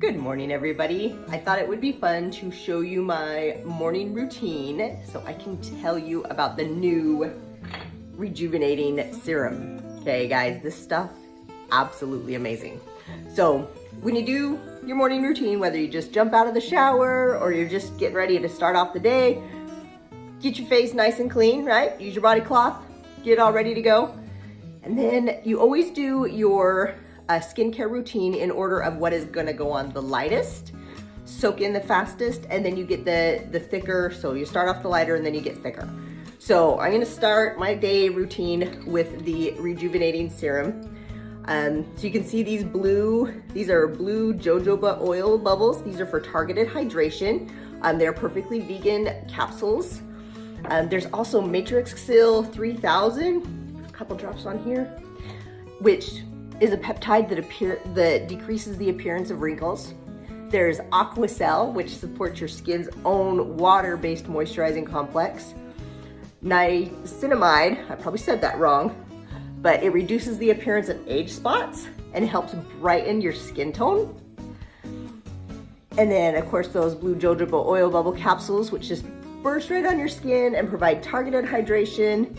Good morning, everybody. I thought it would be fun to show you my morning routine so I can tell you about the new Rejuvenating Serum. Okay, guys, this stuff, absolutely amazing. So when you do your morning routine, whether you just jump out of the shower or you're just getting ready to start off the day, get your face nice and clean, right? Use your body cloth, get all ready to go. And then you always do your skincare routine in order of what is gonna go on the lightest, soak in the fastest, and then you get the thicker. So you start off the lighter and then you get thicker. So I'm gonna start my day routine with the Rejuvenating Serum. So you can see these are blue jojoba oil bubbles. These are for targeted hydration. They're perfectly vegan capsules. There's also Matrixyl 3000, a couple drops on here, which is a peptide that decreases the appearance of wrinkles. There's Aquacell, which supports your skin's own water-based moisturizing complex. Niacinamide, I probably said that wrong, but it reduces the appearance of age spots and helps brighten your skin tone. And then, of course, those blue jojoba oil bubble capsules, which just burst right on your skin and provide targeted hydration.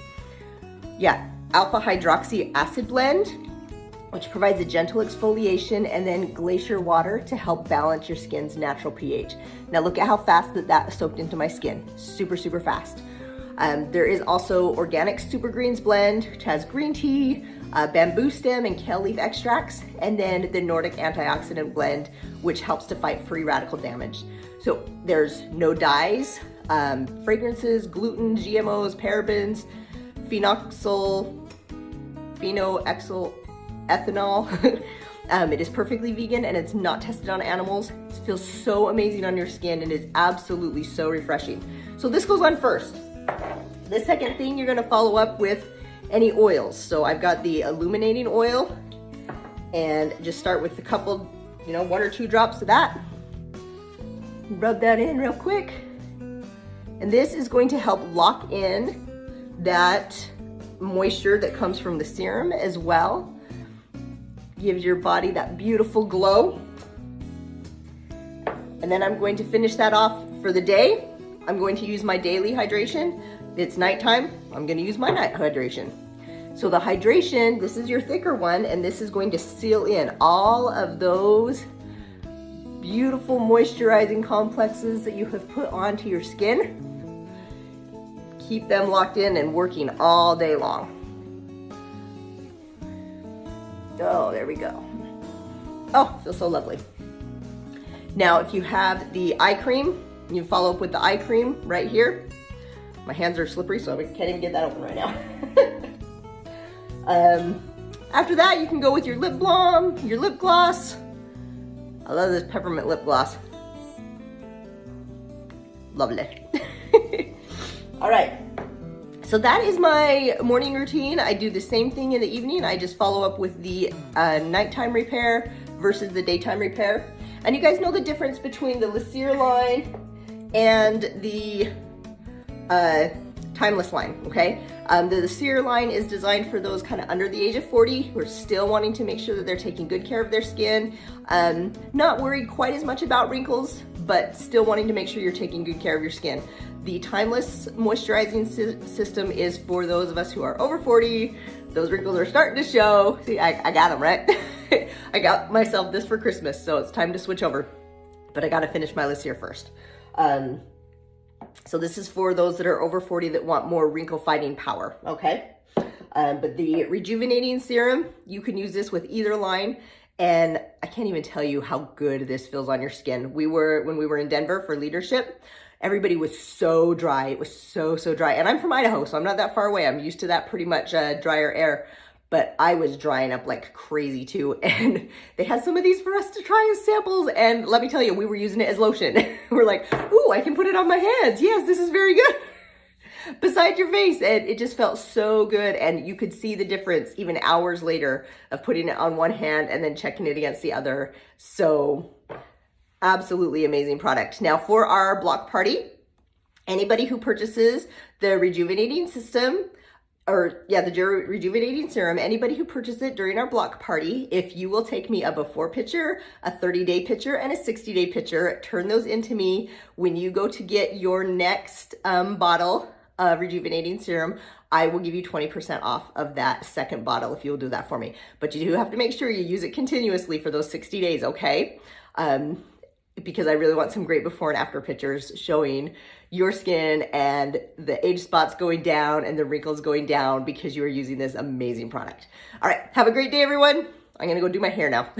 Yeah, alpha hydroxy acid blend, which provides a gentle exfoliation, and then glacier water to help balance your skin's natural pH. Now look at how fast that soaked into my skin. Super, super fast. There is also organic super greens blend, which has green tea, bamboo stem and kale leaf extracts, and then the Nordic antioxidant blend, which helps to fight free radical damage. So there's no dyes, fragrances, gluten, GMOs, parabens, ethanol. It is perfectly vegan and it's not tested on animals. It feels so amazing on your skin and is absolutely so refreshing. So this goes on first. The second thing, you're gonna follow up with any oils. So I've got the Illuminating oil, and just start with a couple, 1 or 2 drops of that. Rub that in real quick. And this is going to help lock in that moisture that comes from the serum as well. Gives your body that beautiful glow. And then I'm going to finish that off for the day. I'm going to use my daily hydration. It's nighttime, I'm gonna use my night hydration. So the hydration, this is your thicker one, and this is going to seal in all of those beautiful moisturizing complexes that you have put onto your skin. Keep them locked in and working all day long. Oh, there we go. Oh, feels so lovely. Now, if you have the eye cream, you follow up with the eye cream right here. My hands are slippery, so I can't even get that open right now. After that, you can go with your lip balm, your lip gloss. I love this peppermint lip gloss. Lovely. All right. So that is my morning routine. I do the same thing in the evening. I just follow up with the nighttime repair versus the daytime repair. And you guys know the difference between the Lysere line and the Timeless line, okay? The Lysere line is designed for those kind of under the age of 40 who are still wanting to make sure that they're taking good care of their skin, not worried quite as much about wrinkles, but still wanting to make sure you're taking good care of your skin. The Timeless moisturizing system is for those of us who are over 40. Those wrinkles are starting to show. See, I got them, right? I got myself this for Christmas, so it's time to switch over. But I gotta finish my Lysere first. So this is for those that are over 40 that want more wrinkle fighting power, okay? But the Rejuvenating Serum, you can use this with either line, and I can't even tell you how good this feels on your skin. When we were in Denver for leadership, everybody was so dry. It was so dry. And I'm from Idaho, so I'm not that far away. I'm used to that pretty much drier air. But I was drying up like crazy too. And they had some of these for us to try as samples. And let me tell you, we were using it as lotion. We're like, ooh, I can put it on my hands. Yes, this is very good. Beside your face. And it just felt so good. And you could see the difference even hours later of putting it on one hand and then checking it against the other. So absolutely amazing product. Now for our block party, anybody who purchases the Rejuvenating system, the Rejuvenating Serum, anybody who purchased it during our block party, if you will take me a before picture, a 30-day picture, and a 60-day picture, turn those into me when you go to get your next bottle of Rejuvenating Serum, I will give you 20% off of that second bottle if you'll do that for me. But you do have to make sure you use it continuously for those 60 days, okay? Because I really want some great before and after pictures showing your skin and the age spots going down and the wrinkles going down because you are using this amazing product. All right, have a great day, everyone. I'm gonna go do my hair now.